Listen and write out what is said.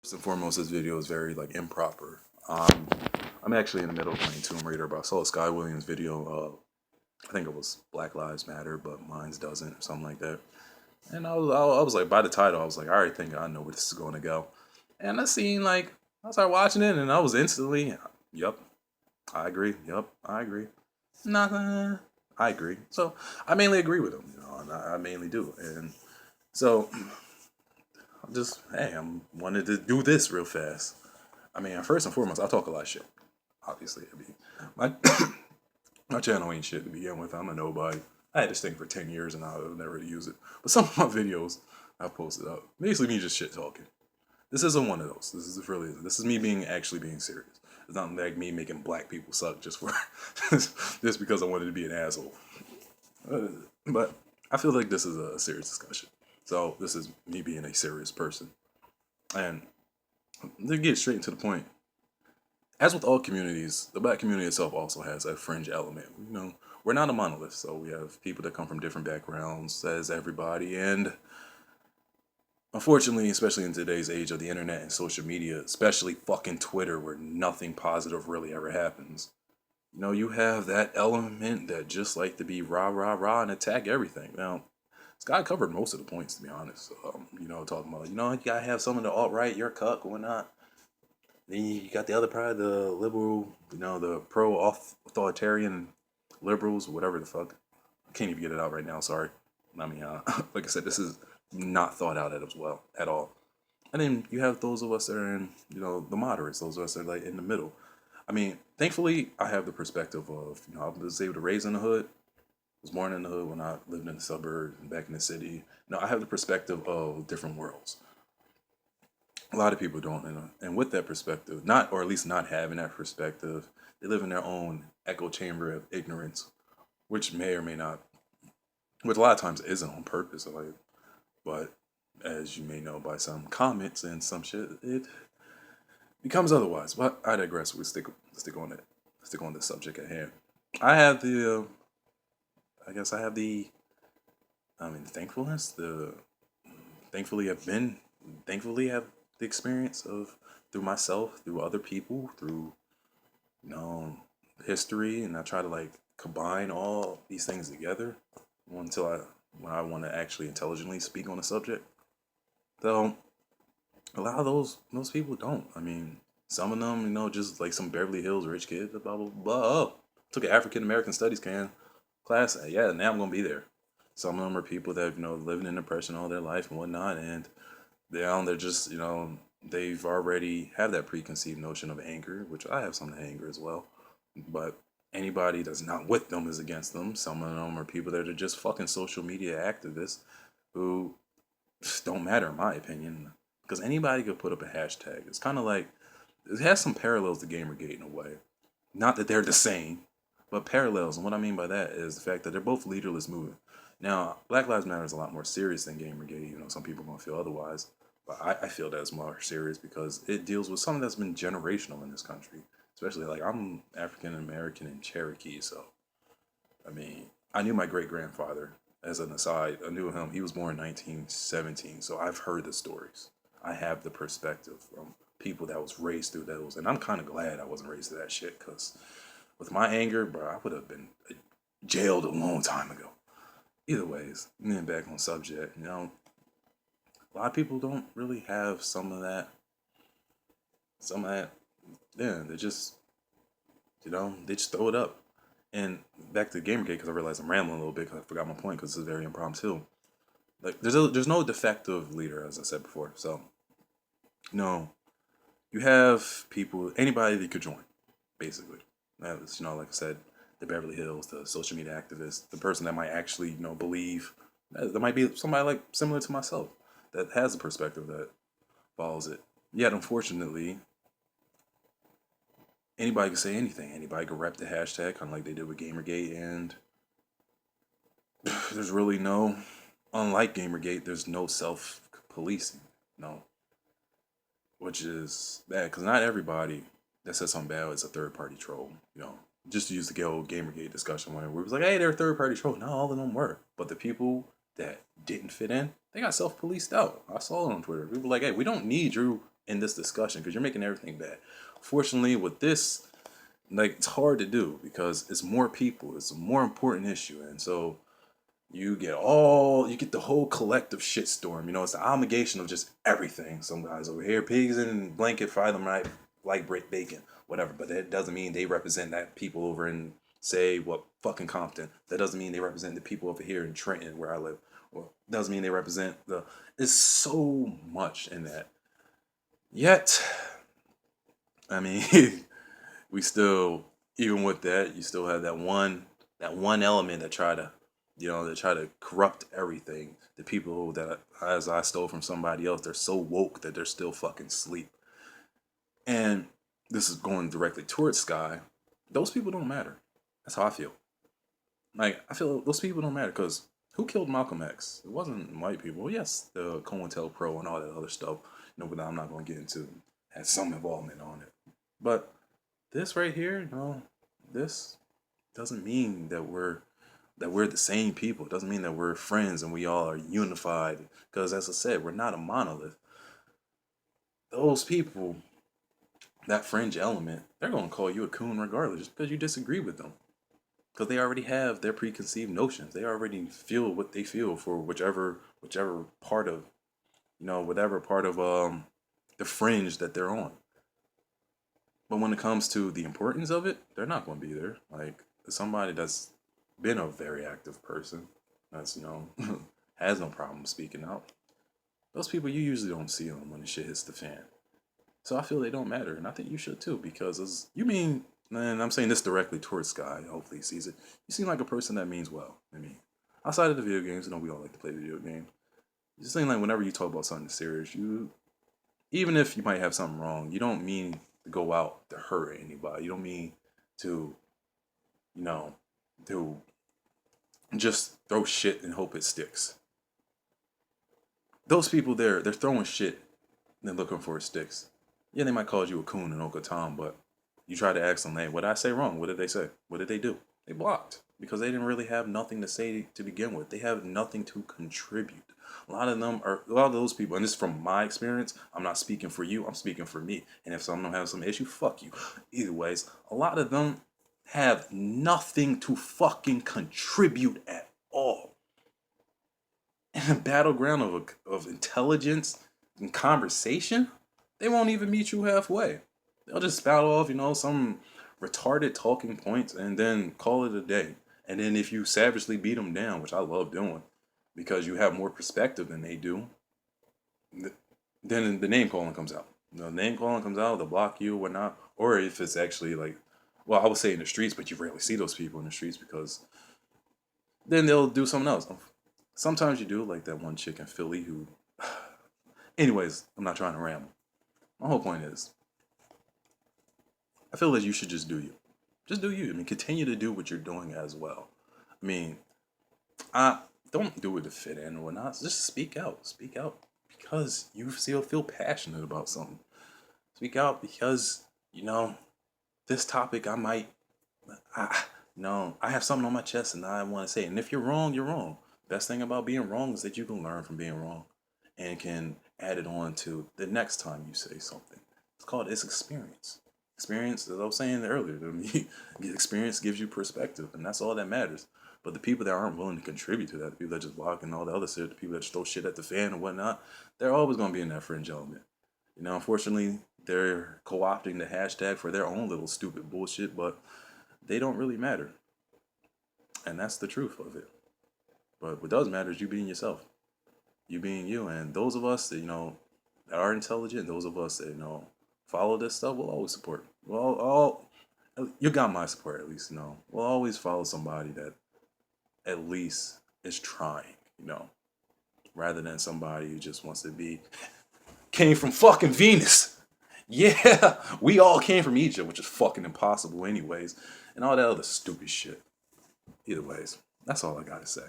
First and foremost, this video is very like improper. Um, I'm actually in the middle of playing Tomb Raider, but I saw a Sky Williams video. I think it was Black Lives Matter, but mine's doesn't, or something like that. And I was like, by the title, I was like, all right, think I know where this is going to go. And I seen like I started watching it, and I was instantly, yep, I agree. Yep, I agree. Nothing. I agree. So I mainly agree with him, and I mainly do. And so I'm just, hey, I'm wanted to do this real fast. I mean, first and foremost, I talk a lot of shit. Obviously, I mean, my my channel ain't shit to begin with. I'm a nobody. I had this thing for 10 years and I've never really used it. But some of my videos I've posted up, basically me just shit talking. This isn't one of those. This is me actually being serious. It's not like me making black people suck just for just because I wanted to be an asshole. But I feel like this is a serious discussion. So this is me being a serious person. And to get straight into the point, as with all communities, the black community itself also has a fringe element. We're not a monolith, so we have people that come from different backgrounds, as everybody, and unfortunately, especially in today's age of the internet and social media, especially fucking Twitter, where nothing positive really ever happens. You have that element that just like to be rah rah rah and attack everything. Now, Scott covered most of the points, to be honest. Talking about you gotta have some of the alt right, you're a cuck, whatnot. Then you got the other part, the liberal, the pro-authoritarian liberals, whatever the fuck. I can't even get it out right now, sorry. I mean, like I said, this is not thought out at all. And then you have those of us that are in, the moderates, those of us that are like in the middle. I mean, thankfully, I have the perspective of, I was able to raise in the hood, was born in the hood when I lived in the suburbs and back in the city. I have the perspective of different worlds. A lot of people don't, and with that perspective, not or at least not having that perspective, they live in their own echo chamber of ignorance, which may or may not, which a lot of times isn't on purpose, like, but as you may know by some comments and some shit, it becomes otherwise. But I digress. We stick on it. Stick on the subject at hand. I have the, I guess I have the, thankfulness. Thankfully have the experience of through myself, through other people, through you know history, and I try to like combine all these things together until when I want to actually intelligently speak on a subject. So a lot of those people don't. I mean, some of them, just like some Beverly Hills rich kid, blah blah blah. Oh, took an African American studies class. Yeah, now I'm gonna be there. Some of them are people that living in depression all their life and whatnot, and they're just they've already have that preconceived notion of anger, which I have some anger as well. But anybody that's not with them is against them. Some of them are people that are just fucking social media activists who don't matter in my opinion. Because anybody could put up a hashtag. It's kind of like it has some parallels to Gamergate in a way. Not that they're the same, but parallels. And what I mean by that is the fact that they're both leaderless movement. Now, Black Lives Matter is a lot more serious than Gamergate. Some people are going to feel otherwise. But I feel that's more serious because it deals with something that's been generational in this country. Especially, like, I'm African American and Cherokee, so, I mean, I knew my great grandfather. As an aside, I knew him. He was born in 1917, so I've heard the stories. I have the perspective from people that was raised through those, and I'm kind of glad I wasn't raised to that shit, because with my anger, bro, I would have been jailed a long time ago. Either ways, and then back on subject, a lot of people don't really have some of that. Some of that, yeah, they just throw it up. And back to Gamergate, because I realized I'm rambling a little bit because I forgot my point because this is very impromptu. Like, there's no defective leader, as I said before. So, no, you have people, anybody that could join, basically. That's, like I said, the Beverly Hills, the social media activist, the person that might actually, believe. There might be somebody like similar to myself that has a perspective that follows it. Yet, unfortunately, anybody can say anything. Anybody can rep the hashtag, kind of like they did with Gamergate, and there's really no, unlike Gamergate, there's no self-policing, no, which is bad, because not everybody that says something bad is a third-party troll, just to use the old Gamergate discussion where it was like, hey, they're a third-party troll. Not all of them were, but the people that didn't fit in, they got self-policed out. I saw it on Twitter. People were like, hey, we don't need you in this discussion because you're making everything bad. Fortunately, with this, like, it's hard to do because it's more people. It's a more important issue, and so you get the whole collective shitstorm. You know, it's the amalgamation of just everything. Some guys over here, pigs in blanket, fry them right like break bacon, whatever. But that doesn't mean they represent that people over in, say, what, fucking Compton. That doesn't mean they represent the people over here in Trenton where I live. Well, doesn't mean they represent the. It's so much in that. Yet, I mean, we still, even with that, you still have that one element that try to, they try to corrupt everything. The people that, as I stole from somebody else, they're so woke that they're still fucking asleep. And this is going directly towards Sky. Those people don't matter. That's how I feel. Like, I feel those people don't matter because who killed Malcolm X? It wasn't white people. Yes, the COINTELPRO and all that other stuff. But I'm not going to get into. Had some involvement on it. But this right here, this doesn't mean that we're the same people. It doesn't mean that we're friends and we all are unified. Because as I said, we're not a monolith. Those people, that fringe element, they're going to call you a coon regardless just because you disagree with them. Because they already have their preconceived notions. They already feel what they feel for whichever part of, whatever part of the fringe that they're on. But when it comes to the importance of it, they're not going to be there. Like, somebody that's been a very active person, that's, has no problem speaking out. Those people, you usually don't see them when the shit hits the fan. So I feel they don't matter, and I think you should too, because and I'm saying this directly towards Sky, hopefully he sees it. You seem like a person that means well. I mean, outside of the video games, we all like to play video games. You seem like whenever you talk about something serious, even if you might have something wrong, you don't mean to go out to hurt anybody. You don't mean to, to just throw shit and hope it sticks. Those people they're throwing shit and looking for it sticks. Yeah, they might call you a coon and Uncle Tom, but you try to ask them, hey, what did I say wrong? What did they say? What did they do? They blocked because they didn't really have nothing to say to begin with. They have nothing to contribute. A lot of those people, and this is from my experience, I'm not speaking for you, I'm speaking for me. And if some of them have some issue, fuck you. Either ways, a lot of them have nothing to fucking contribute at all. In a battleground of intelligence and conversation, they won't even meet you halfway. They'll just spout off, some retarded talking points and then call it a day. And then if you savagely beat them down, which I love doing, because you have more perspective than they do, then the name calling comes out. The name calling comes out, they'll block you or whatnot. Or if it's actually like, well, I would say in the streets, but you rarely see those people in the streets because then they'll do something else. Sometimes you do, like that one chick in Philly who... Anyways, I'm not trying to ramble. My whole point is, I feel that you should just do you. Just do you. I mean, continue to do what you're doing as well. I mean, I don't do it to fit in or whatnot. Just speak out. Speak out because you still feel passionate about something. Speak out because, this topic I have something on my chest and I want to say it. And if you're wrong, you're wrong. Best thing about being wrong is that you can learn from being wrong and can add it on to the next time you say something. It's experience. Experience, as I was saying earlier, experience gives you perspective, and that's all that matters. But the people that aren't willing to contribute to that, the people that just block and all the other shit, the people that just throw shit at the fan and whatnot, they're always going to be in that fringe element. Unfortunately, they're co-opting the hashtag for their own little stupid bullshit, but they don't really matter. And that's the truth of it. But what does matter is you being yourself. You being you. And those of us that, that are intelligent, those of us that, follow this stuff, we'll always support. You got my support at least, We'll always follow somebody that at least is trying, rather than somebody who just wants to came from fucking Venus. Yeah, we all came from Egypt, which is fucking impossible anyways, and all that other stupid shit. Either ways, that's all I gotta say.